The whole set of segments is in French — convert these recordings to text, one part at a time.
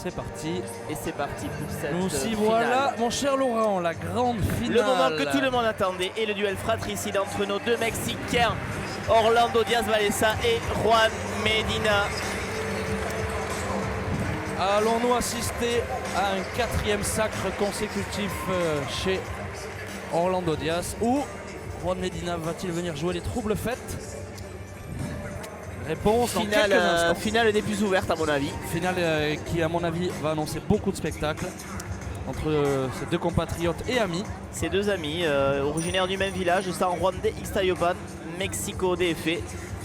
c'est parti. Et c'est parti pour cette Nous y finale. voilà, mon cher Laurent, la grande finale. Le moment que tout le monde attendait et le duel fratricide entre nos deux Mexicains, Orlando Diaz-Valesa et Juan Medina. Allons-nous assister à un 4e sacre consécutif chez Orlando Diaz ou Juan Medina va-t-il venir jouer les troubles fêtes? Réponse dans quelques instants. Finale des plus ouvertes à mon avis. Finale qui à mon avis va annoncer beaucoup de spectacles entre ces deux compatriotes et amis. Ces deux amis originaires du même village, San Juan de Ixtayopan, Mexico DF.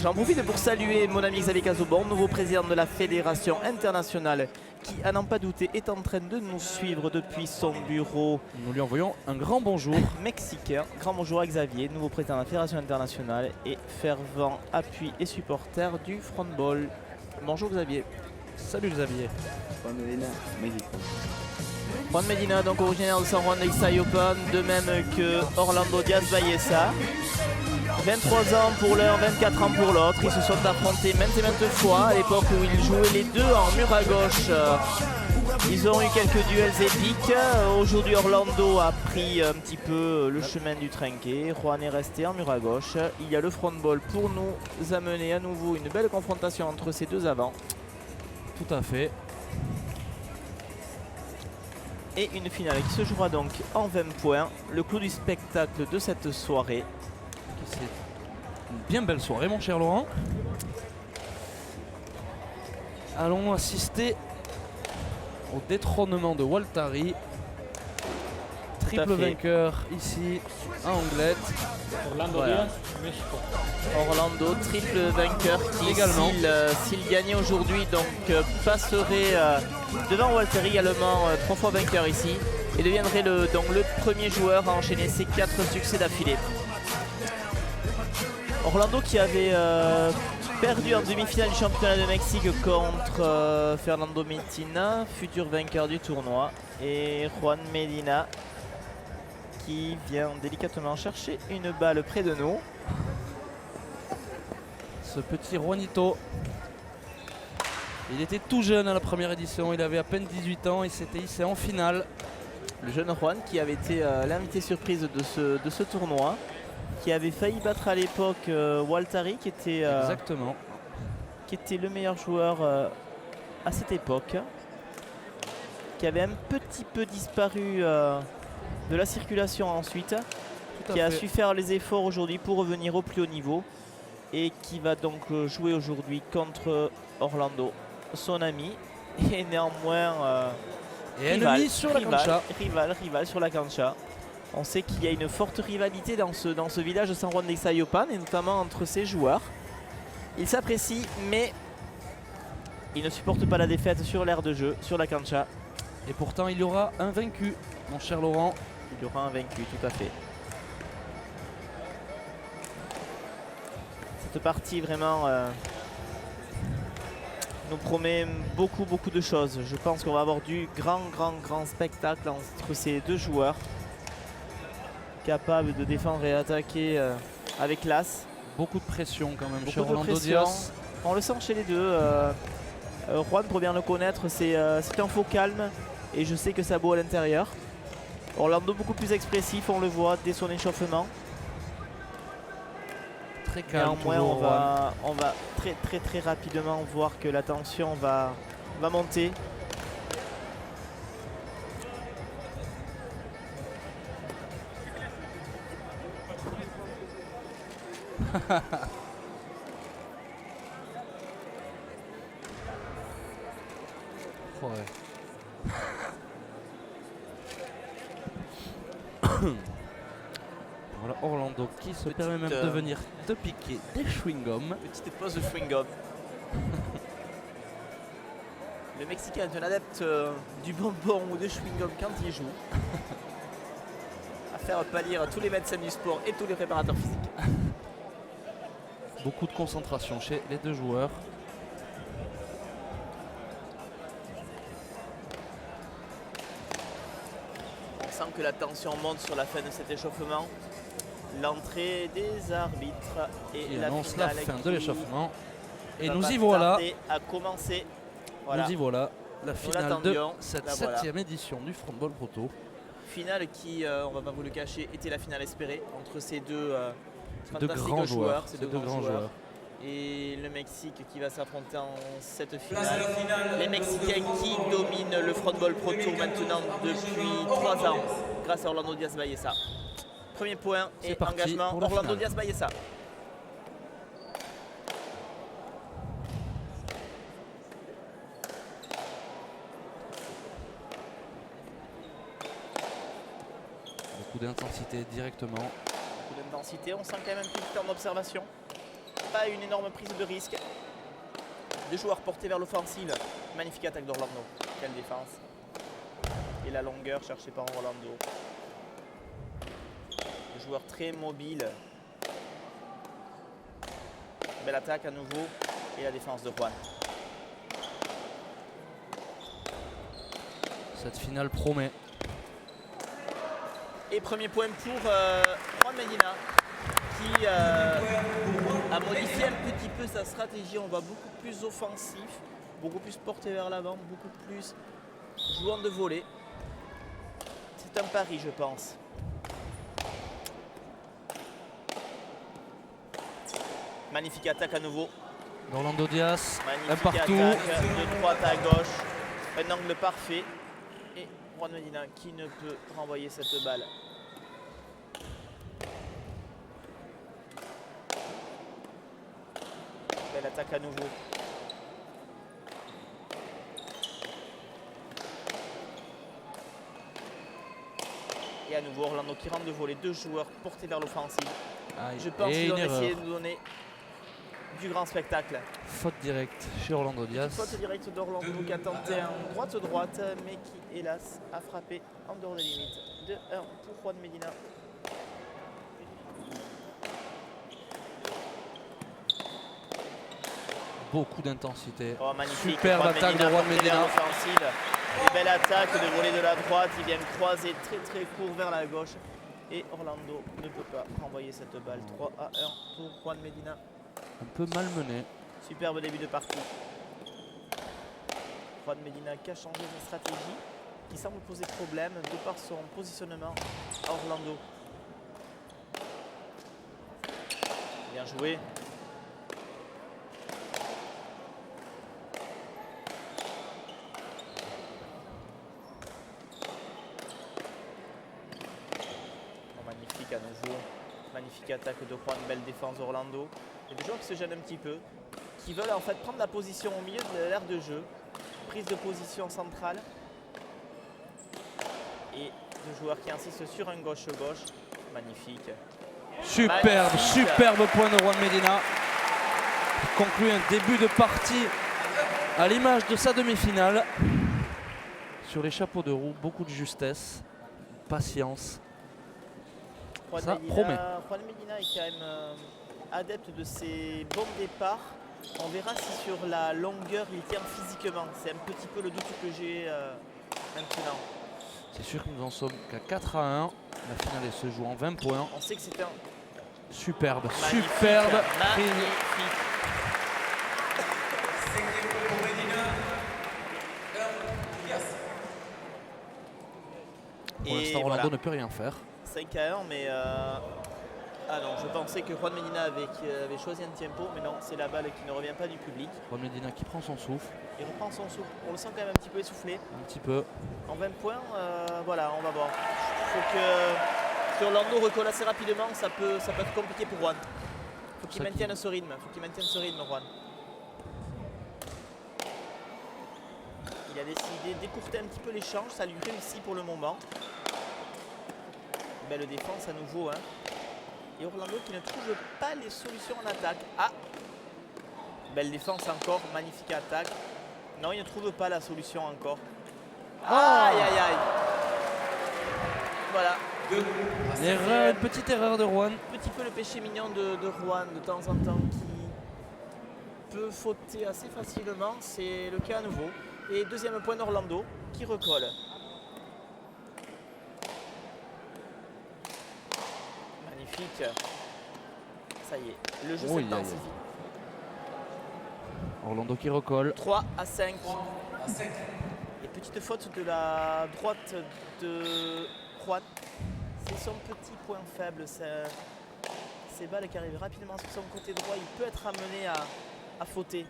J'en profite pour saluer mon ami Xavier Casobon, nouveau président de la Fédération internationale, qui, à n'en pas douter, est en train de nous suivre depuis son bureau. Nous lui envoyons un grand bonjour. Mexicain. Grand bonjour à Xavier, nouveau président de la Fédération internationale et fervent appui et supporter du frontball. Bonjour Xavier. Salut Xavier. Juan Medina, Mexico. Juan Medina, donc originaire de San Juan de Ixtayopan, de même que Orlando Diaz-Valesa. 23 ans pour l'un, 24 ans pour l'autre. Ils se sont affrontés maintes et maintes fois à l'époque où ils jouaient les deux en mur à gauche. Ils ont eu quelques duels épiques. Aujourd'hui, Orlando a pris un petit peu le chemin du trinquet. Juan est resté en mur à gauche. Il y a le frontball pour nous amener à nouveau une belle confrontation entre ces deux avants. Tout à fait. Et une finale qui se jouera donc en 20 points. Le clou du spectacle de cette soirée. C'est une bien belle soirée, mon cher Laurent. Allons assister au détrônement de Waltari. Triple vainqueur ici à Anglette. Orlando Voilà. Diaz, Mexico. Orlando, triple vainqueur qui, Également. s'il gagnait aujourd'hui, donc passerait devant Walteri, également 3 fois vainqueur ici, et deviendrait donc le premier joueur à enchaîner ses 4 succès d'affilée. Orlando qui avait perdu en demi-finale du championnat de Mexique contre Fernando Medina, futur vainqueur du tournoi, et Juan Medina qui vient délicatement chercher une balle près de nous. Ce petit Juanito, il était tout jeune à la première édition, il avait à peine 18 ans et s'était hissé en finale. Le jeune Juan qui avait été l'invité surprise de ce tournoi, qui avait failli battre à l'époque Waltari qui était Exactement. qui était le meilleur joueur à cette époque, qui avait un petit peu disparu de la circulation ensuite, Tout à qui a fait. su faire les efforts aujourd'hui pour revenir au plus haut niveau et qui va donc jouer aujourd'hui contre Orlando, son ami, et néanmoins Et ennemi sur la cancha. rival sur la cancha. On sait qu'il y a une forte rivalité dans ce village de San Juan de Ixtayopan, et notamment entre ses joueurs. Ils s'apprécient, mais ils ne supportent pas la défaite sur l'aire de jeu, sur la cancha. Et pourtant il y aura un vaincu, mon cher Laurent. Il y aura un vaincu, tout à fait. Cette partie vraiment nous promet beaucoup de choses. Je pense qu'on va avoir du grand spectacle entre ces deux joueurs, capables de défendre et attaquer avec classe. Beaucoup de pression quand même chez Beaucoup de Orlando pression. Diaz. On le sent chez les deux. Juan, pour bien le connaître, c'est un faux calme et je sais que ça a beau à l'intérieur. Orlando beaucoup plus expressif, on le voit dès son échauffement. Très calme. Néanmoins, toujours, on va très rapidement voir que la tension va monter. Ouais. Voilà Orlando qui se permet même de venir te piquer des chewing-gums. Petite pause de chewing-gum. Le Mexicain est un adepte du bonbon ou de chewing-gum quand il joue. À faire pâlir tous les médecins du sport et tous les préparateurs physiques. Beaucoup de concentration chez les deux joueurs. On sent que la tension monte sur la fin de cet échauffement. L'entrée des arbitres et Qui la annonce la finale fin de qui l'échauffement. Et va nous pas y voilà. tarder à commencer. Voilà. Nous y voilà. la finale de l'attendions. cette La voilà. 7e édition du Frontball Proto. Finale qui, on va pas vous le cacher, était la finale espérée entre ces deux De fantastiques grands joueurs. ces deux grands joueurs. Et le Mexique qui va s'affronter en cette finale. Les Mexicains qui dominent le Frontball Pro Tour maintenant depuis 3 ans grâce à Orlando Diaz Ballesa. Premier point et parti engagement pour la Orlando finale. Diaz Ballesa. Beaucoup d'intensité directement. Beaucoup d'intensité, on sent quand même un petit temps d'observation. Pas une énorme prise de risque. Deux joueurs portés vers l'offensive. Magnifique attaque d'Orlando. Quelle défense. Et la longueur cherchée par Orlando. Deux joueurs très mobiles. Belle attaque à nouveau. Et la défense de Juan. Cette finale promet. Et premier point pour Juan Medina qui a modifié un petit peu sa stratégie. On va beaucoup plus offensif, beaucoup plus porté vers l'avant, beaucoup plus jouant de volley. C'est un pari, je pense. Magnifique attaque à nouveau. Orlando Diaz, un Magnifique partout. attaque de droite à gauche. Un angle parfait. Et Juan Medina qui ne peut renvoyer cette balle. Belle attaque à nouveau. Et à nouveau Orlando qui rentre de voler. Deux joueurs portés vers l'offensive. Aïe. Je pense Et qu'ils ont une essayé erreur. de nous donner du grand spectacle. Faute directe chez Orlando Diaz. Faute directe d'Orlando qui a tenté un droite-droite, mais qui, hélas, a frappé en dehors des limites. 2-1 pour Juan Medina. Beaucoup d'intensité. Oh, magnifique. Superbe attaque de Juan porté vers Medina. l'offensive. Une belle attaque de volée de la droite. Il vient croiser très court vers la gauche. Et Orlando ne peut pas renvoyer cette balle. 3-1 pour Juan Medina. Un peu malmené. Superbe début de partie. Juan Medina qui a changé de stratégie, qui semble poser problème de par son positionnement à Orlando. Bien joué. Oh, magnifique à nouveau. Magnifique attaque de Juan, belle défense d'Orlando. Il y a des joueurs qui se gênent un petit peu, qui veulent en fait prendre la position au milieu de l'aire de jeu. Prise de position centrale. Et deux joueurs qui insistent sur un gauche-gauche. Magnifique. Superbe, Magnifique. superbe point de Juan Medina. Qui conclut un début de partie à l'image de sa demi-finale. Sur les chapeaux de roue, beaucoup de justesse, patience. Ça promet. Juan Medina est quand même adepte de ses bons départs. On verra si sur la longueur il tient physiquement. C'est un petit peu le doute que j'ai maintenant. C'est sûr que nous en sommes qu'à 4-1. La finale elle se joue en 20 points. On sait que c'est un Superbe, magnifique, superbe. magnifique. Pour l'instant, Et Orlando voilà. ne peut rien faire. 5-1, mais ah non, je pensais que Juan Medina avait choisi un tempo, mais non, c'est la balle qui ne revient pas du public. Juan Medina qui prend son souffle Il reprend son souffle, on le sent quand même un petit peu essoufflé. un petit peu. En 20 points, voilà, on va voir. Il faut que Orlando recolle assez rapidement, ça peut être compliqué pour Juan. Il faut qu'il maintienne ce rythme, Juan. Il a décidé d'écourter un petit peu l'échange, ça lui réussit pour le moment. Belle défense à nouveau. Hein. Et Orlando qui ne trouve pas les solutions en attaque. Ah, belle défense encore, magnifique attaque. Non, il ne trouve pas la solution encore. Aïe, aïe, aïe. Voilà. Une petite erreur de Juan. Un petit peu le péché mignon de Juan de temps en temps qui peut fauter assez facilement. C'est le cas à nouveau. Et deuxième point d'Orlando qui recolle. Magnifique. Ça y est, le jeu s'intensifie. Orlando qui recolle. 3-5. petite faute de la droite de Juan. C'est son petit point faible. Ces balles qui arrivent rapidement sur son côté droit, il peut être amené à fauter.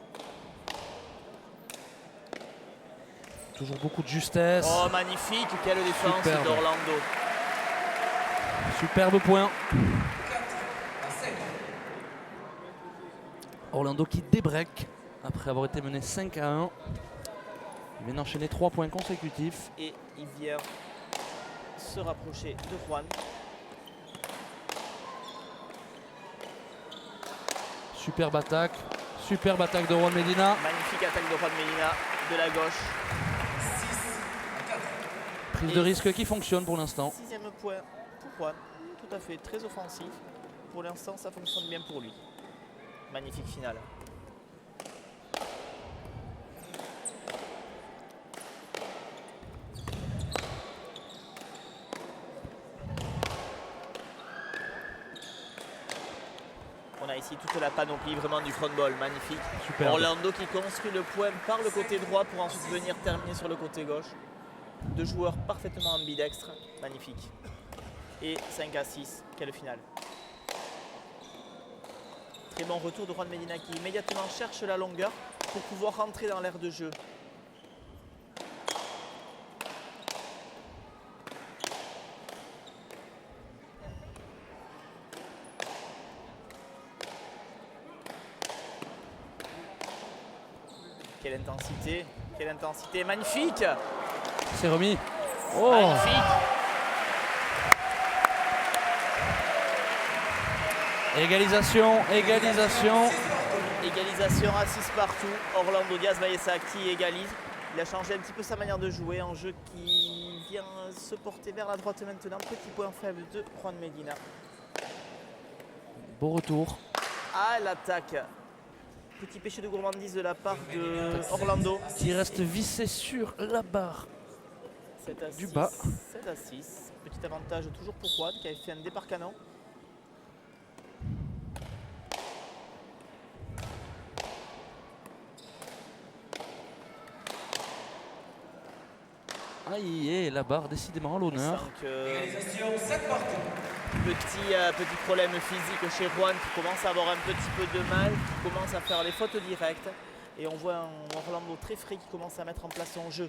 Toujours beaucoup de justesse. Oh, magnifique, quelle défense Superbe. d'Orlando. Superbe point. Orlando qui débreak après avoir été mené 5-1. Il vient d'enchaîner 3 points consécutifs. Et il vient se rapprocher de Juan. Superbe attaque de Juan Medina. Magnifique attaque de Juan Medina de la gauche. Prise de risque qui fonctionne pour l'instant. 6e point pour Juan. Tout à fait, très offensif. Pour l'instant, ça fonctionne bien pour lui. Magnifique finale. On a ici toute la panoplie vraiment du front ball, magnifique. Superbe. Orlando qui construit le point par le côté droit pour ensuite venir terminer sur le côté gauche. Deux joueurs parfaitement ambidextres, magnifique. Et 5-6, quelle finale. Très bon retour de Juan Medina qui immédiatement cherche la longueur pour pouvoir rentrer dans l'aire de jeu. Quelle intensité, magnifique! C'est remis. Oh, Magnifique! égalisation. Égalisation à 6 partout. Orlando Diaz-Ballesa qui égalise. Il a changé un petit peu sa manière de jouer. Un jeu qui vient se porter vers la droite maintenant. Petit point faible de Juan Medina. Beau retour. À l'attaque. Petit péché de gourmandise de la part de Orlando. Qui reste vissé sur la barre. 7-6. Du bas. 7-6. Petit avantage toujours pour Juan qui avait fait un départ canon. Aïe, et la barre décidément à l'honneur. Petit problème physique chez Juan qui commence à avoir un petit peu de mal, qui commence à faire les fautes directes. Et on voit un Orlando très frais qui commence à mettre en place son jeu.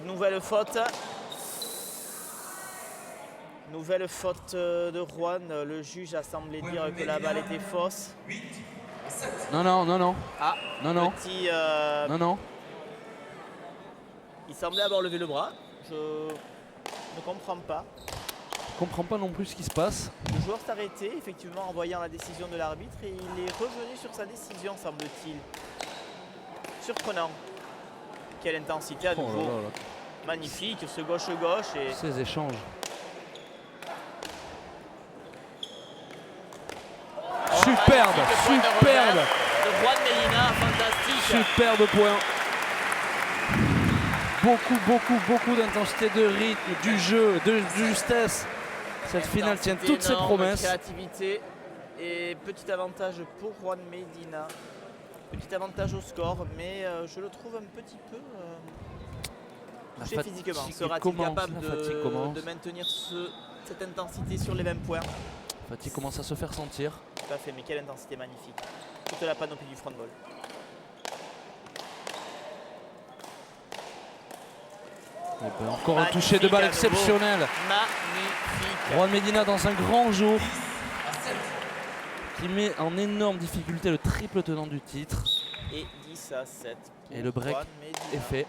Nouvelle faute. Nouvelle faute de Juan. Le juge a semblé dire que la balle était fausse. Non. Ah, Non. petit, Non. il semblait avoir levé le bras. Je ne comprends pas. Je comprends pas non plus ce qui se passe. Le joueur s'est arrêté, effectivement, en voyant la décision de l'arbitre et il est revenu sur sa décision, semble-t-il. Surprenant. Quelle intensité à nouveau. Oh là. Magnifique, ce gauche-gauche. Et Ces échanges. Superbe. de Juan Medina, fantastique. Superbe point. Beaucoup d'intensité, de rythme, du jeu, de justesse. Cette finale tient Intensité toutes ses énorme, promesses. Créativité et petit avantage pour Juan Medina. Petit avantage au score, mais je le trouve un petit peu La touché fatigue physiquement. Sera-t-il commence, capable la fatigue commence. de maintenir cette intensité sur les 20 points? La fatigue commence à se faire sentir. Tout à fait, mais quelle intensité magnifique. Toute la panoplie du front ball. Et ben, encore un toucher de balle Magnifique à nouveau. exceptionnel. Magnifique. Juan Medina dans un grand jour qui met en énorme difficulté le triple tenant du titre. Et 10-7. pour Et le break Juan Medina. est fait.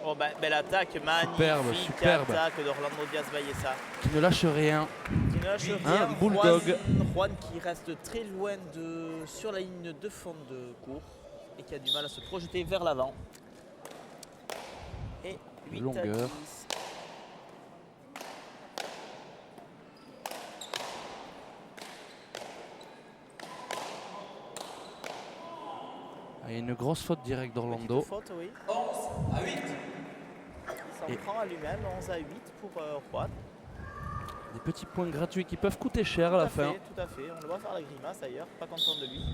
Oh, belle attaque, magnifique Superbe. attaque d'Orlando Diaz-Ballesa. Qui ne lâche rien. Qui ne lâche Un rien. bulldog. Juan qui reste très loin sur la ligne de fond de cours et qui a du mal à se projeter vers l'avant. Et 8 Longueur. à 10. Il y a une grosse faute directe d'Orlando. Petite faute, oui. 11 à 8. Il s'en prend à lui-même, 11 à 8 pour Juan. Des petits points gratuits qui peuvent coûter cher à la fin. Tout à fait, on le voit faire la grimace d'ailleurs, pas content de lui.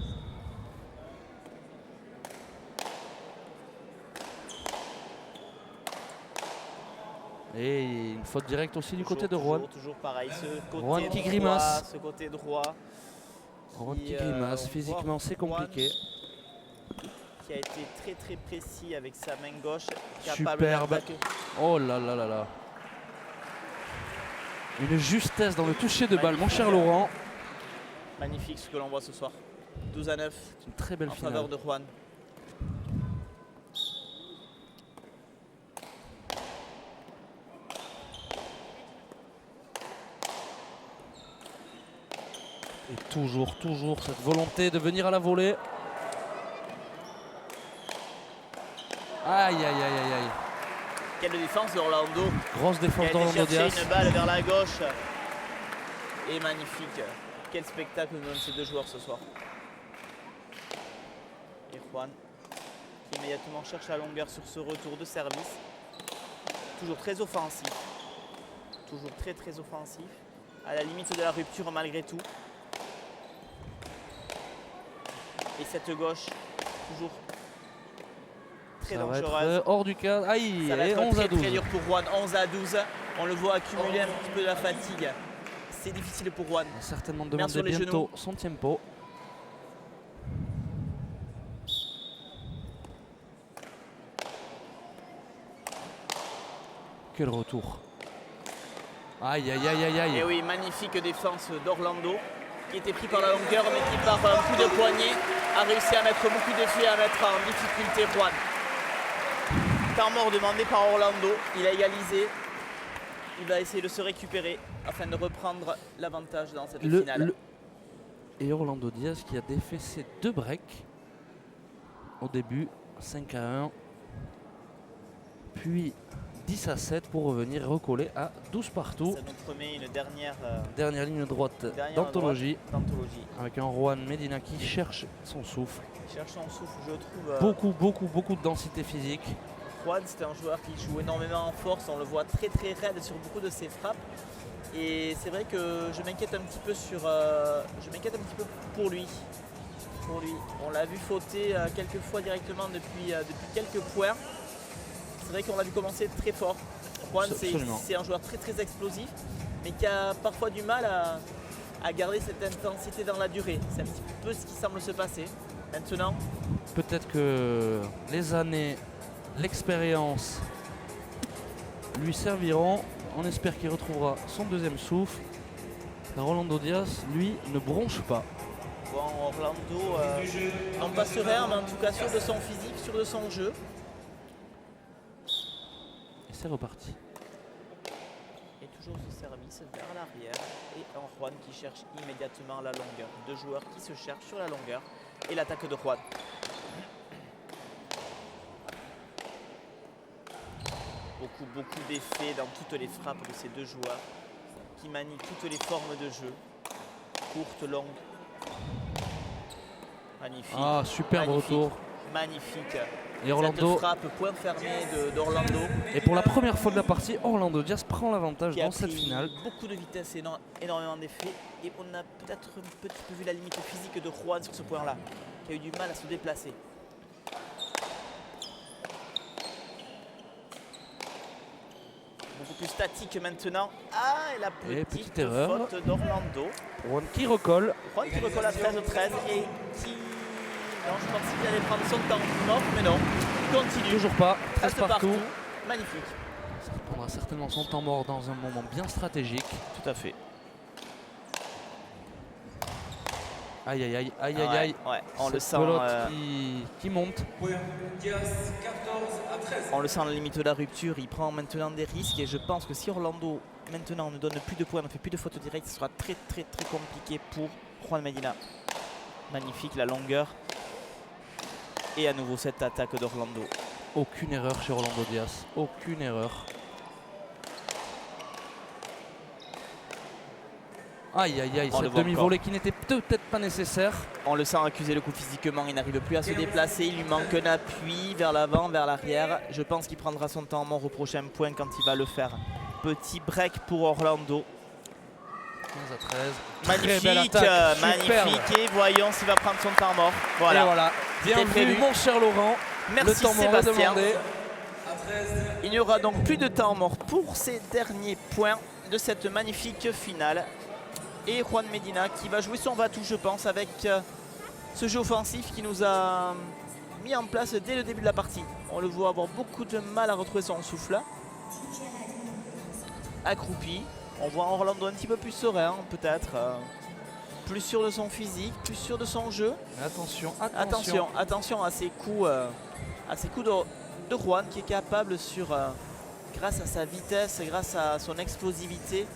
Et une faute directe aussi du côté de Juan. Toujours pareil, ce côté Juan qui droit, grimace. ce côté droit. Juan qui grimace, on physiquement voit c'est compliqué. Qui a été très très précis avec sa main gauche. Superbe. D'attaquer. Oh là là là là. Une justesse dans le toucher de balle, mon cher Laurent. Magnifique ce que l'on voit ce soir. 12-9. Une très belle en finale. faveur de Juan. Et toujours cette volonté de venir à la volée. Aïe aïe aïe aïe aïe. Quelle défense d'Orlando. Grosse défense d'Orlando Diaz. Une balle vers la gauche. Et magnifique. Quel spectacle nous donnent ces deux joueurs ce soir. Et Juan qui immédiatement cherche la longueur sur ce retour de service. Toujours très offensif. Toujours très très offensif. À la limite de la rupture malgré tout. Et cette gauche, toujours très dangereuse. Hors du cadre. Aïe, Ça va être 11 à 12. très dur pour Juan. 11 à 12. On le voit accumuler un petit peu de la fatigue. C'est difficile pour Juan. On va certainement Main demander sur les bientôt son tempo. Quel retour. Aïe aïe aïe aïe aïe. Et oui, magnifique défense d'Orlando qui était pris par la longueur mais qui par un coup de poignet a réussi à mettre beaucoup d'effets, à mettre en difficulté Juan. Temps mort demandé par Orlando, il a égalisé. Il va essayer de se récupérer afin de reprendre l'avantage dans cette finale. Et Orlando Diaz qui a défait ses deux breaks au début, 5 à 1, puis 10 à 7 pour revenir recoller à 12 partout. Ça nous promet une Dernière ligne droite d'anthologie d'anthologie. avec un Juan Medina qui cherche son souffle. Il cherche son souffle, je trouve. Beaucoup de densité physique. Juan, c'est un joueur qui joue énormément en force, on le voit très très raide sur beaucoup de ses frappes. Et c'est vrai que je m'inquiète un petit peu pour lui. On l'a vu fauter quelques fois directement depuis quelques points. C'est vrai qu'on l'a vu commencer très fort. Juan, c'est un joueur très très explosif, mais qui a parfois du mal à garder cette intensité dans la durée. C'est un petit peu ce qui semble se passer. Maintenant, peut-être que les années, l'expérience lui serviront. On espère qu'il retrouvera son deuxième souffle. Orlando Diaz, lui, ne bronche pas. Bon, Orlando, non pas serein, mais en tout cas sûr de son physique, sûr de son jeu. Et c'est reparti. Et toujours ce service vers l'arrière. Et un Juan qui cherche immédiatement la longueur. Deux joueurs qui se cherchent sur la longueur. Et l'attaque de Juan. Beaucoup d'effets dans toutes les frappes de ces deux joueurs qui manient toutes les formes de jeu. Courte, longue. Magnifique. Ah, superbe retour. Magnifique. Et Orlando. Cette frappe point fermé d'Orlando. Et pour la première fois de la partie, Orlando Diaz prend l'avantage dans cette finale. Beaucoup de vitesse et énormément d'effets. Et on a peut-être un petit peu vu la limite physique de Juan sur ce point-là, qui a eu du mal à se déplacer. Beaucoup plus statique maintenant. Ah, et la petite erreur faute d'Orlando. Juan qui recolle. Juan qui recolle à 13-13 et qui... Non, je pensais qu'il allait prendre son temps mort, mais non. Il continue. Toujours pas. 13 Reste partout. Magnifique. Il prendra certainement son temps mort dans un moment bien stratégique. Tout à fait. Aïe aïe aïe aïe aïe aïe. Ouais, on le sent qui monte. On le sent à la limite de la rupture, il prend maintenant des risques et je pense que si Orlando maintenant ne donne plus de points, ne fait plus de fautes directes, ce sera très compliqué pour Juan Medina. Magnifique la longueur. Et à nouveau cette attaque d'Orlando. Aucune erreur chez Orlando Diaz, aucune erreur. Aïe aïe aïe, cette demi-volée qui n'était peut-être pas nécessaire. On le sent accuser le coup physiquement, il n'arrive plus à se déplacer, il lui manque un appui vers l'avant, vers l'arrière. Je pense qu'il prendra son temps mort au prochain point quand il va le faire. Petit break pour Orlando. 15 à 13. Magnifique, Très belle attaque, superbe. magnifique. Et voyons s'il va prendre son temps mort. Voilà. Et voilà. Bien C'était vu, prévu. mon cher Laurent. Merci Le temps mort est Sébastien. demandé. Il n'y aura donc plus de temps mort pour ces derniers points de cette magnifique finale. Et Juan Medina qui va jouer son va-tout, je pense, avec ce jeu offensif qui nous a mis en place dès le début de la partie. On le voit avoir beaucoup de mal à retrouver son souffle. Accroupi. On voit Orlando un petit peu plus serein, peut-être. Plus sûr de son physique, plus sûr de son jeu. Attention, Attention à ces coups, de Juan qui est capable grâce à sa vitesse, grâce à son explosivité.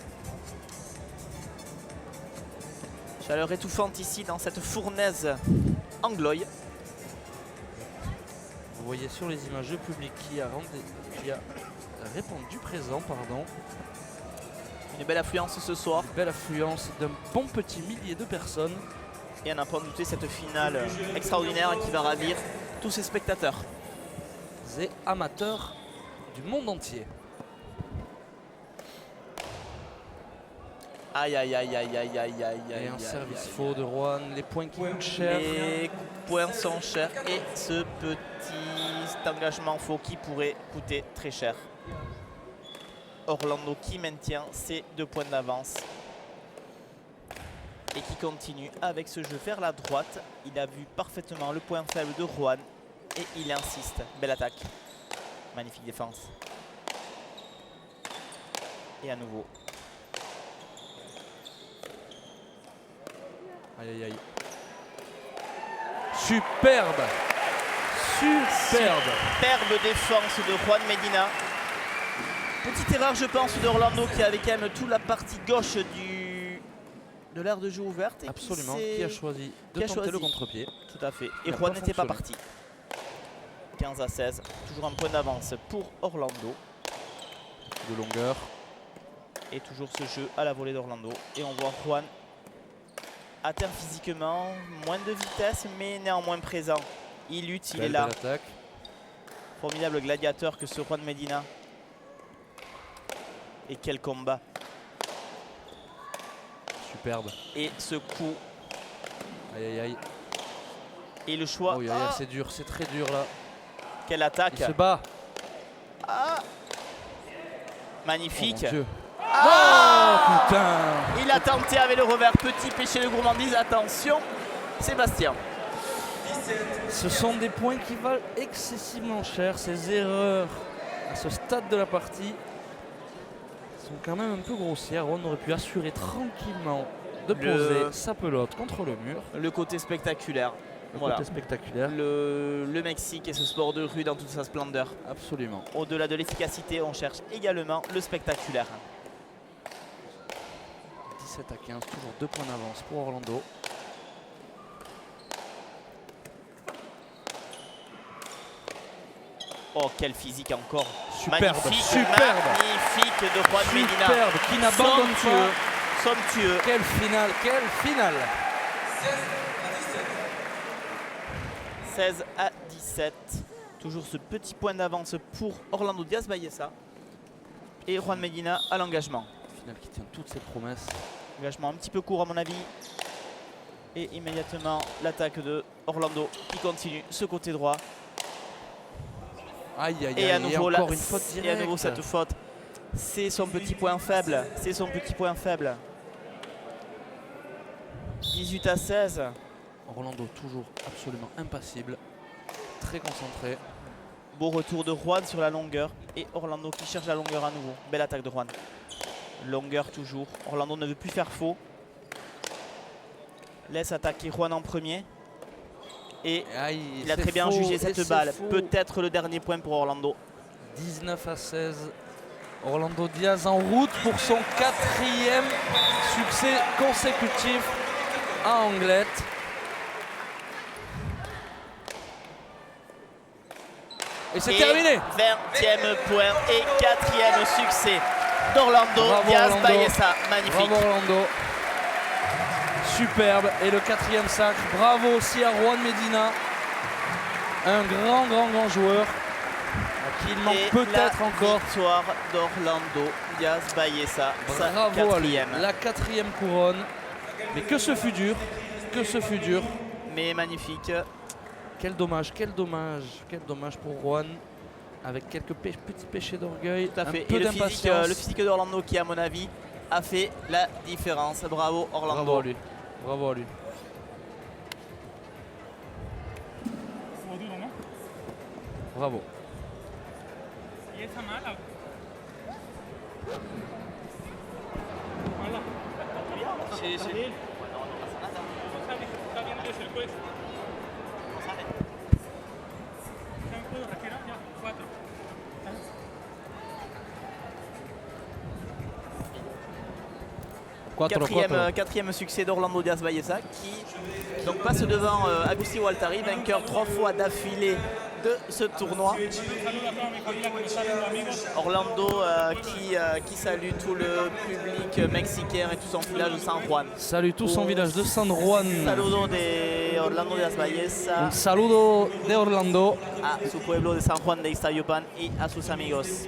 Chaleur étouffante ici dans cette fournaise angloï. Vous voyez sur les images le public qui a répondu présent, pardon. Une belle affluence ce soir. Belle affluence d'un bon petit millier de personnes. Et à n'en pas douter cette finale extraordinaire qui va ravir tous ses spectateurs. Et amateurs du monde entier. Aïe aïe aïe aïe aïe aïe aïe Et aïe. un service faux de Juan, les points qui coûtent cher. Les points sont chers et ce petit engagement faux qui pourrait coûter très cher. Orlando qui maintient ses 2 points d'avance et qui continue avec ce jeu vers la droite. Il a vu parfaitement le point faible de Juan et il insiste. Belle attaque. Magnifique défense. Et à nouveau. Aïe aïe aïe. Superbe. Superbe défense de Juan Medina. Petite erreur je pense d'Orlando qui avait quand même toute la partie gauche de l'aire de jeu ouverte. Et Absolument, qui a choisi de tenter le contre-pied. Tout à fait. Il Et n'a Juan pas n'était pas fonctionné. parti. 15 à 16. Toujours un point d'avance pour Orlando. De longueur. Et toujours ce jeu à la volée d'Orlando. Et on voit Juan à terre physiquement, moins de vitesse mais néanmoins présent. Il lutte, il est là. Belle attaque. Formidable gladiateur que ce Juan Medina. Et quel combat. Superbe. Et ce coup. Aïe aïe aïe. Et le choix. Oh, aïe, aïe, c'est dur, c'est très dur là. Quelle attaque. Il se bat. Ah. Oh, Magnifique. mon Dieu. Ah. Oh putain. Il a tenté avec le revers. Petit péché de gourmandise. Attention. Sébastien. Ce sont des points qui valent excessivement cher. Ces erreurs à ce stade de la partie sont quand même un peu grossières. On aurait pu assurer tranquillement de poser sa pelote contre le mur. Le côté spectaculaire. Le Voilà. côté spectaculaire. Le Mexique et ce sport de rue dans toute sa splendeur. Absolument. Au-delà de l'efficacité, on cherche également le spectaculaire. 17 à 15, toujours 2 points d'avance pour Orlando. Oh, quel physique encore. Superbe, Magnifique, superbe. magnifique de Juan Medina. Superbe, qui n'abandonne pas. Somptueux. Quelle finale, quelle finale. 16 à 17. Toujours ce petit point d'avance pour Orlando Diaz Ballesa. Et Juan Medina à l'engagement. Finale qui tient toutes ses promesses. Engagement un petit peu court à mon avis. Et immédiatement l'attaque de Orlando qui continue ce côté droit. Aïe aïe aïe, Et à nouveau, encore une faute et à directe. nouveau cette faute. C'est son petit point faible. C'est son petit point faible. 18 à 16. Orlando toujours absolument impassible. Très concentré. Beau retour de Juan sur la longueur. Et Orlando qui cherche la longueur à nouveau. Belle attaque de Juan. Longueur toujours. Orlando ne veut plus faire faux. Laisse attaquer Juan en premier. Et Aïe, il a très bien jugé cette balle. Peut-être le dernier point pour Orlando. 19 à 16. Orlando Diaz en route pour son 4e succès consécutif à Anglette. Et c'est terminé. 20e point et 4e succès d'Orlando Diaz Orlando. Ballesa. Magnifique. Bravo Orlando. Superbe. Et le 4e sacre. Bravo aussi à Juan Medina. Un grand joueur qu'il manque Et peut-être la encore. victoire d'Orlando Diaz Ballesa, sa Bravo à lui. quatrième. La 4e couronne. Mais que ce fut dur, que ce fut dur. Mais magnifique. Quel dommage, quel dommage, quel dommage pour Juan. Avec quelques petits péchés d'orgueil, Tout à fait. un peu Et d'impatience. le physique d'Orlando qui, à mon avis, a fait la différence. Bravo Orlando. Bravo à lui, bravo à lui. Bravo. Y esa mala. Sí, sí. Está viendo el juez. ¿Se han podido retirar ya? 4. Quatrième succès d'Orlando Diaz Ballesa qui donc passe devant Agustí Waltari, vainqueur 3 fois d'affilée de ce tournoi. Orlando qui salue tout le public mexicain et tout son village de San Juan. Salut tout son village de San Juan. Saludo de Orlando Diaz Ballesa. Un saludo de Orlando. A su pueblo de San Juan de Ixtayupan y a sus amigos.